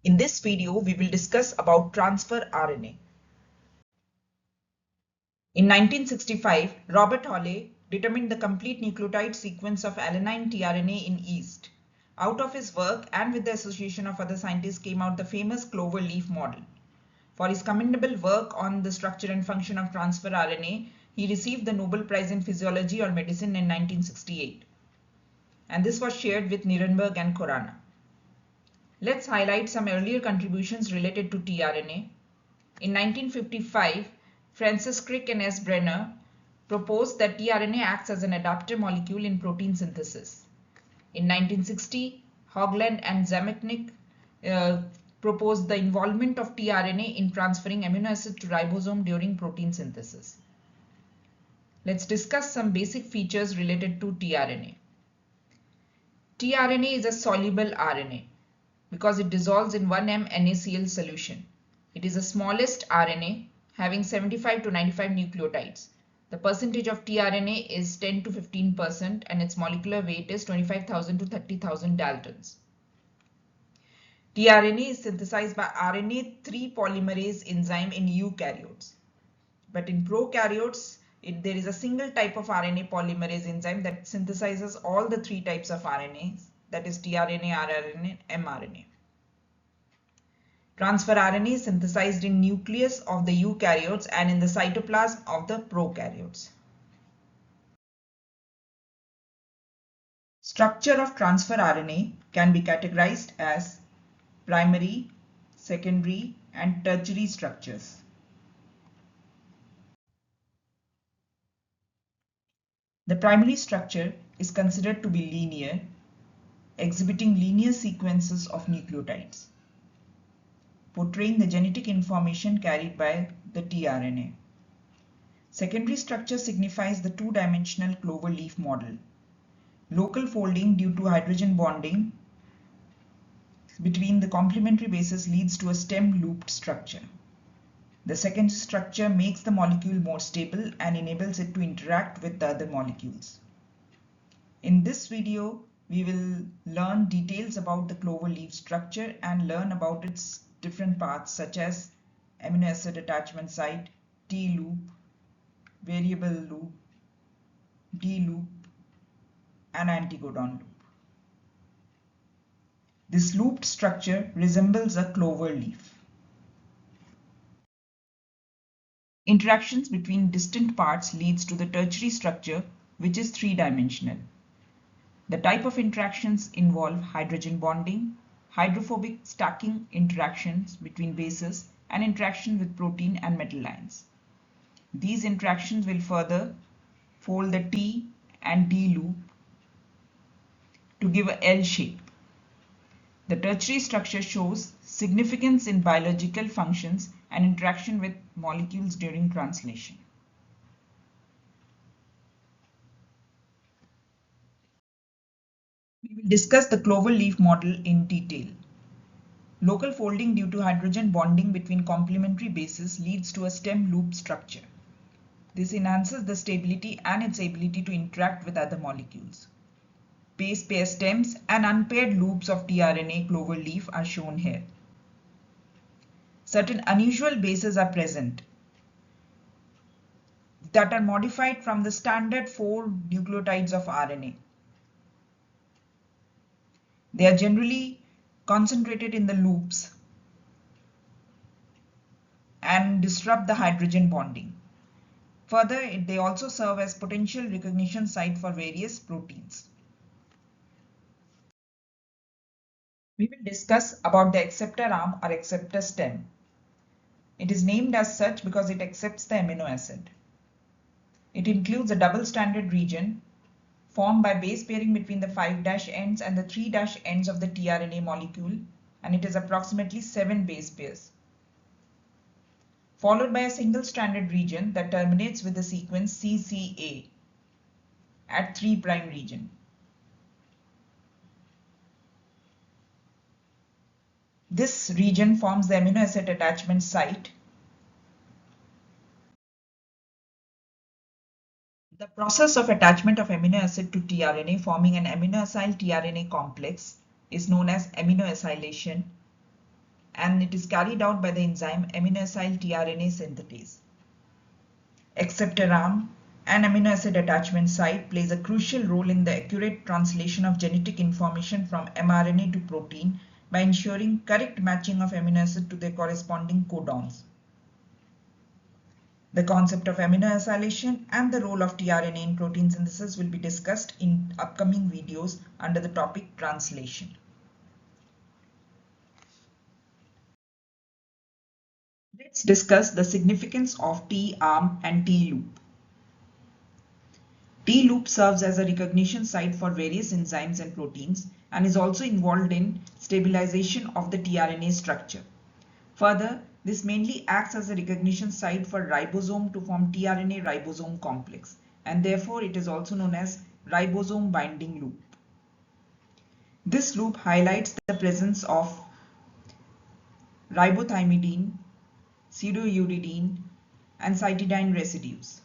In this video, we will discuss about transfer RNA. In 1965, Robert Hawley determined the complete nucleotide sequence of alanine tRNA in yeast. Out of his work and with the association of other scientists came out the famous clover leaf model. For his commendable work on the structure and function of transfer RNA, he received the Nobel Prize in Physiology or Medicine in 1968. And this was shared with Nirenberg and Khorana. Let's highlight some earlier contributions related to tRNA. In 1955, Francis Crick and S. Brenner proposed that tRNA acts as an adapter molecule in protein synthesis. In 1960, Hogland and Zametnik proposed the involvement of tRNA in transferring amino acid to ribosome during protein synthesis. Let's discuss some basic features related to tRNA. tRNA is a soluble RNA because it dissolves in 1m NaCl solution. It is the smallest RNA having 75 to 95 nucleotides. The percentage of tRNA is 10 to 15% and its molecular weight is 25,000 to 30,000 Daltons. tRNA is synthesized by RNA 3 polymerase enzyme in eukaryotes. But in prokaryotes, there is a single type of RNA polymerase enzyme that synthesizes all the three types of RNAs, that is tRNA, rRNA, and mRNA. Transfer RNA is synthesized in nucleus of the eukaryotes and in the cytoplasm of the prokaryotes. Structure of transfer RNA can be categorized as primary, secondary, and tertiary structures. The primary structure is considered to be linear, exhibiting linear sequences of nucleotides, portraying the genetic information carried by the tRNA. Secondary structure signifies the two-dimensional clover leaf model. Local folding due to hydrogen bonding between the complementary bases leads to a stem-looped structure. The second structure makes the molecule more stable and enables it to interact with the other molecules. In this video, we will learn details about the clover leaf structure and learn about its different parts such as amino acid attachment site, T-loop, variable loop, D-loop, and anticodon loop. This looped structure resembles a clover leaf. Interactions between distant parts leads to the tertiary structure, which is three-dimensional. The type of interactions involve hydrogen bonding, hydrophobic stacking interactions between bases, and interaction with protein and metal ions. These interactions will further fold the T and D loop to give a L shape. The tertiary structure shows significance in biological functions and interaction with molecules during translation. We will discuss the clover leaf model in detail. Local folding due to hydrogen bonding between complementary bases leads to a stem loop structure. This enhances the stability and its ability to interact with other molecules. Base pair stems and unpaired loops of tRNA clover leaf are shown here. Certain unusual bases are present that are modified from the standard 4 nucleotides of RNA. They are generally concentrated in the loops and disrupt the hydrogen bonding. Further, they also serve as potential recognition site for various proteins. We will discuss about the acceptor arm or acceptor stem. It is named as such because it accepts the amino acid. It includes a double-stranded region formed by base pairing between the 5' ends and the 3' ends of the tRNA molecule, and it is approximately 7 base pairs, followed by a single-stranded region that terminates with the sequence CCA at 3' region. This region forms the amino acid attachment site. The process of attachment of amino acid to tRNA forming an amino-acyl tRNA complex is known as aminoacylation. and it is carried out by the enzyme amino-acyl tRNA synthetase. Acceptor arm and amino acid attachment site plays a crucial role in the accurate translation of genetic information from mRNA to protein by ensuring correct matching of amino acid to their corresponding codons. The concept of aminoacylation and the role of tRNA in protein synthesis will be discussed in upcoming videos under the topic translation. Let's discuss the significance of T-arm and T-loop. T-loop serves as a recognition site for various enzymes and proteins and is also involved in stabilization of the tRNA structure. Further, this mainly acts as a recognition site for ribosome to form tRNA ribosome complex, and therefore it is also known as ribosome binding loop. This loop highlights the presence of ribothymidine, pseudouridine, and cytidine residues.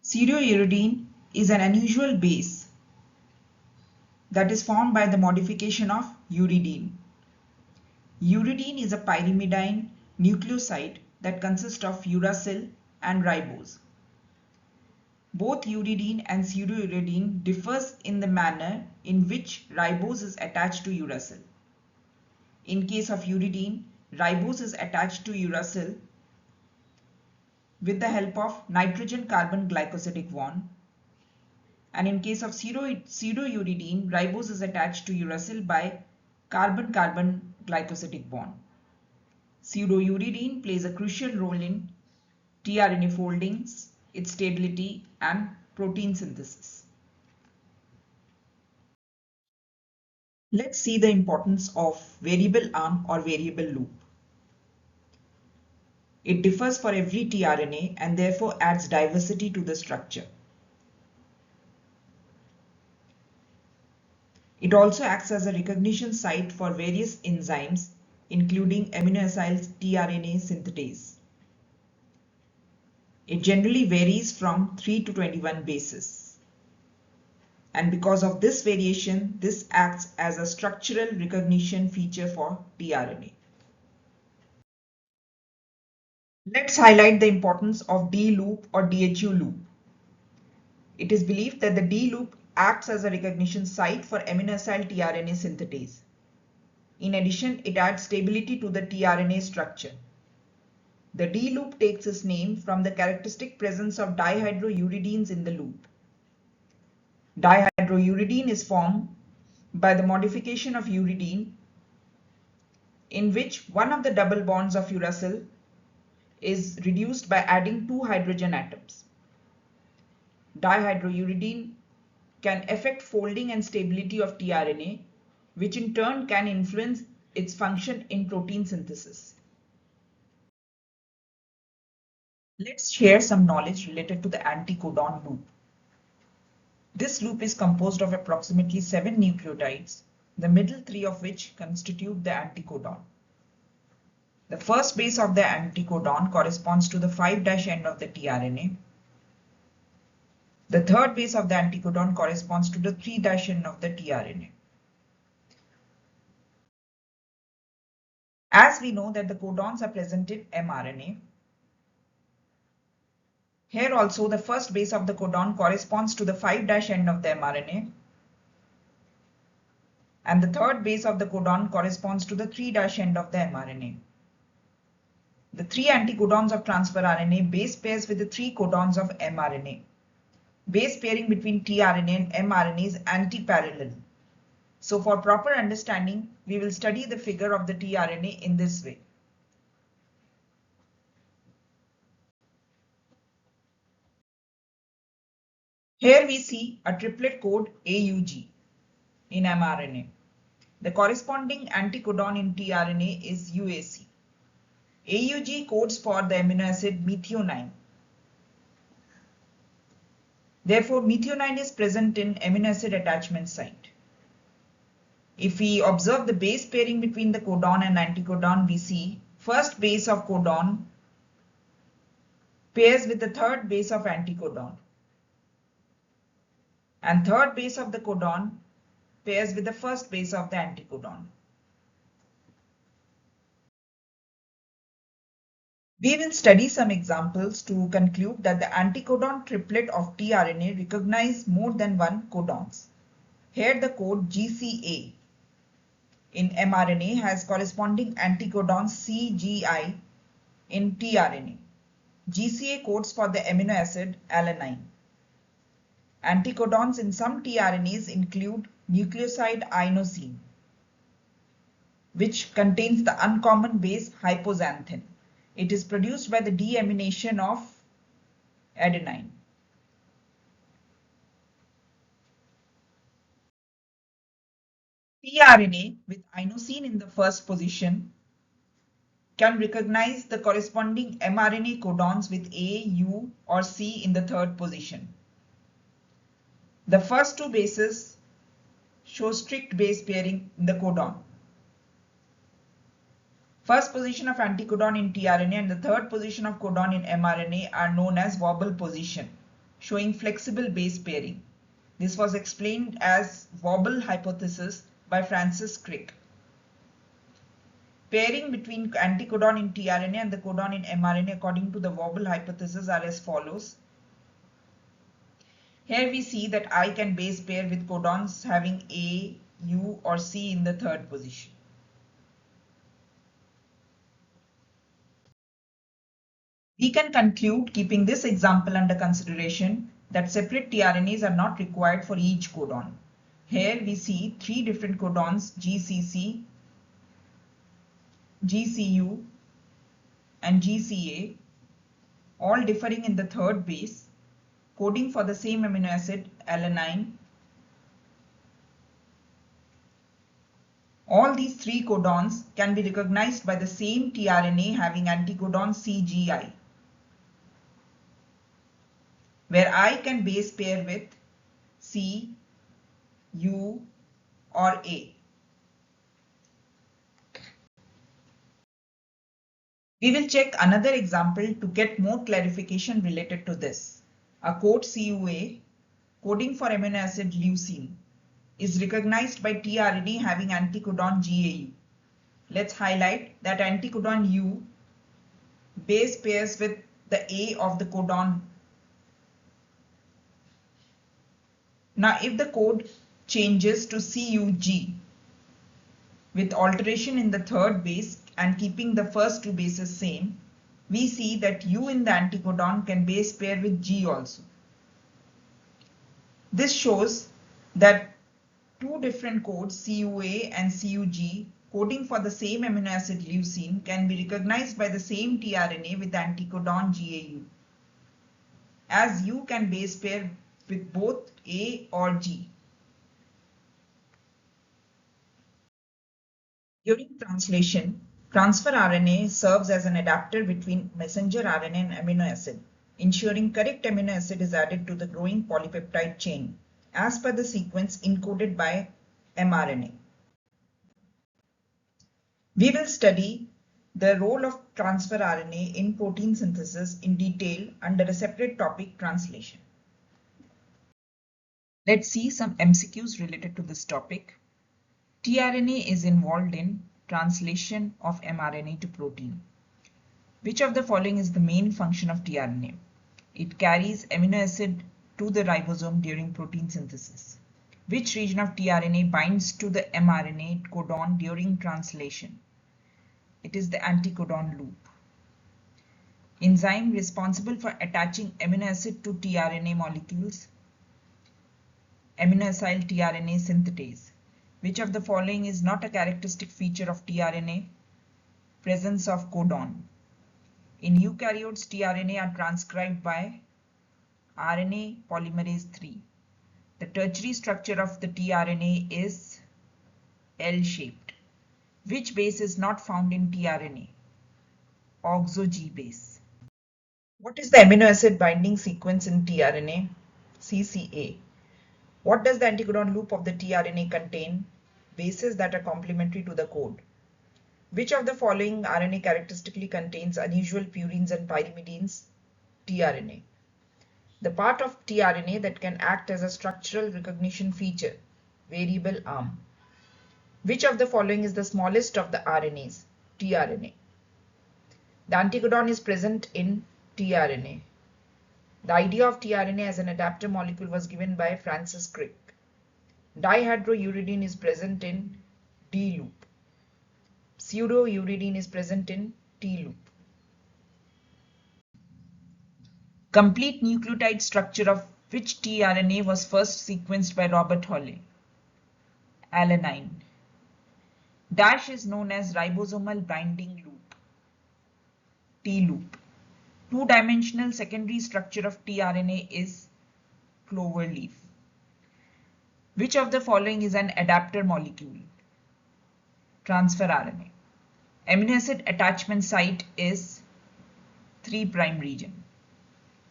Pseudouridine is an unusual base that is formed by the modification of uridine. Uridine is a pyrimidine nucleoside that consists of uracil and ribose. Both uridine and pseudouridine differs in the manner in which ribose is attached to uracil. In case of uridine, ribose is attached to uracil with the help of nitrogen-carbon glycosidic bond, and in case of pseudouridine, ribose is attached to uracil by carbon-carbon glycosidic bond. Pseudouridine plays a crucial role in tRNA foldings, its stability, and protein synthesis. Let's see the importance of variable arm or variable loop. It differs for every tRNA and therefore adds diversity to the structure. It also acts as a recognition site for various enzymes, including amino-acyl tRNA synthetase. It generally varies from 3 to 21 bases. And because of this variation, this acts as a structural recognition feature for tRNA. Let's highlight the importance of D-loop or DHU loop. It is believed that the D-loop acts as a recognition site for amino-acyl tRNA synthetase. In addition, it adds stability to the tRNA structure. The D-loop takes its name from the characteristic presence of dihydrouridines in the loop. Dihydrouridine is formed by the modification of uridine, in which one of the double bonds of uracil is reduced by adding 2 hydrogen atoms. Dihydrouridine can affect folding and stability of tRNA, which in turn can influence its function in protein synthesis. Let's share some knowledge related to the anticodon loop. This loop is composed of approximately 7 nucleotides, the middle 3 of which constitute the anticodon. The first base of the anticodon corresponds to the 5' end of the tRNA. The third base of the anticodon corresponds to the 3' end of the tRNA. As we know that the codons are present in mRNA, here also the first base of the codon corresponds to the 5' end of the mRNA, and the third base of the codon corresponds to the 3' end of the mRNA. The 3 anticodons of transfer RNA base pairs with the 3 codons of mRNA. Base pairing between tRNA and mRNA is antiparallel. So for proper understanding, we will study the figure of the tRNA in this way. Here we see a triplet code AUG in mRNA. The corresponding anticodon in tRNA is UAC. AUG codes for the amino acid methionine. Therefore, methionine is present in amino acid attachment site. If we observe the base pairing between the codon and anticodon, we see first base of codon pairs with the third base of anticodon, and third base of the codon pairs with the first base of the anticodon. We will study some examples to conclude that the anticodon triplet of tRNA recognize more than one codons. Here the code GCA in mRNA has corresponding anticodon CGI in tRNA. GCA codes for the amino acid alanine. Anticodons in some tRNAs include nucleoside inosine, which contains the uncommon base hypoxanthine. It is produced by the deamination of adenine. tRNA with inosine in the first position can recognize the corresponding mRNA codons with A, U, or C in the third position. The first two bases show strict base pairing in the codon. First position of anticodon in tRNA and the third position of codon in mRNA are known as wobble position, showing flexible base pairing. This was explained as wobble hypothesis by Francis Crick. Pairing between anticodon in tRNA and the codon in mRNA according to the wobble hypothesis are as follows. Here we see that I can base pair with codons having A, U, or C in the third position. We can conclude, keeping this example under consideration, that separate tRNAs are not required for each codon. Here we see three different codons, GCC, GCU, and GCA, all differing in the third base, coding for the same amino acid, alanine. All these three codons can be recognized by the same tRNA having anticodon CGI, where I can base pair with C, U, or A. We will check another example to get more clarification related to this. A code CUA, coding for amino acid leucine, is recognized by tRNA having anticodon GAU. Let's highlight that anticodon U base pairs with the A of the codon. Now, if the code changes to CUG with alteration in the third base and keeping the first two bases same, we see that U in the anticodon can base pair with G also. This shows that two different codes, CUA and CUG, coding for the same amino acid leucine can be recognized by the same tRNA with anticodon GAU, as U can base pair with both A or G. During translation, transfer RNA serves as an adapter between messenger RNA and amino acid, ensuring correct amino acid is added to the growing polypeptide chain as per the sequence encoded by mRNA. We will study the role of transfer RNA in protein synthesis in detail under a separate topic, translation. Let's see some MCQs related to this topic. tRNA is involved in translation of mRNA to protein. Which of the following is the main function of tRNA? It carries amino acid to the ribosome during protein synthesis. Which region of tRNA binds to the mRNA codon during translation? It is the anticodon loop. Enzyme responsible for attaching amino acid to tRNA molecules? Aminoacyl tRNA synthetase. Which of the following is not a characteristic feature of tRNA? Presence of codon. In eukaryotes, tRNA are transcribed by RNA polymerase III. The tertiary structure of the tRNA is L-shaped. Which base is not found in tRNA? OXO G base. What is the amino acid binding sequence in tRNA? CCA. What does the anticodon loop of the tRNA contain? Bases that are complementary to the code. Which of the following RNA characteristically contains unusual purines and pyrimidines? tRNA. The part of tRNA that can act as a structural recognition feature, variable arm. Which of the following is the smallest of the RNAs? tRNA. The anticodon is present in tRNA. The idea of tRNA as an adapter molecule was given by Francis Crick. Dihydrouridine is present in D loop. Pseudouridine is present in T loop. Complete nucleotide structure of which tRNA was first sequenced by Robert Halley? Alanine. Dash is known as ribosomal binding loop. T loop. Two-dimensional secondary structure of tRNA is clover leaf. Which of the following is an adapter molecule? Transfer RNA. Amino acid attachment site is 3' region.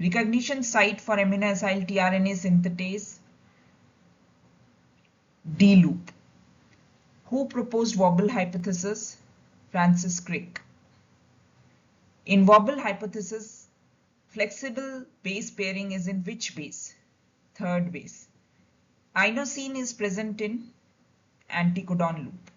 Recognition site for amino-acyl tRNA synthetase D loop. Who proposed wobble hypothesis? Francis Crick. In wobble hypothesis, flexible base pairing is in which base? Third base. Inosine is present in anticodon loop.